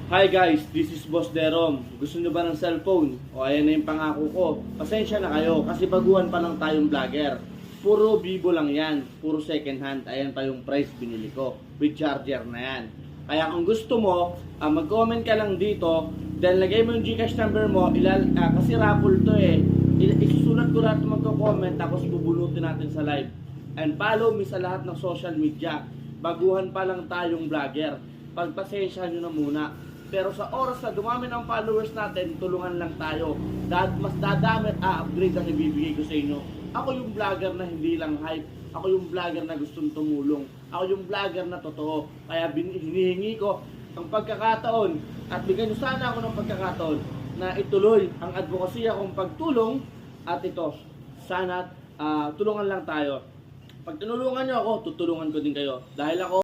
Hi guys, this is Boss Derom. Gusto nyo ba ng cellphone? O ayan na yung pangako ko. Pasensya na kayo kasi baguhan pa lang tayong vlogger. Puro Vivo lang yan, puro second hand. Ayan pa yung price binili ko. With charger na yan. Kaya kung gusto mo, mag-comment ka lang dito. Then lagay mo yung Gcash number mo. Kasi raffle to eh. Isusulat ko lahat ng magko-comment tapos bubunutin natin sa live. And follow me sa lahat ng social media. Baguhan pa lang tayong vlogger. Pagpasensya nyo na muna. Pero sa oras na dumami ng followers natin, tulungan lang tayo. Mas dadami at upgrade ang ibibigay ko sa inyo. Ako yung vlogger na hindi lang hype. Ako yung vlogger na gustong tumulong. Ako yung vlogger na totoo. Kaya hinihingi ko ang pagkakataon at bigyan nyo sana ako ng pagkakataon na ituloy ang advocacy akong pagtulong. At ito, sana tulungan lang tayo. Pag tinulungan nyo ako, tutulungan ko din kayo. Dahil ako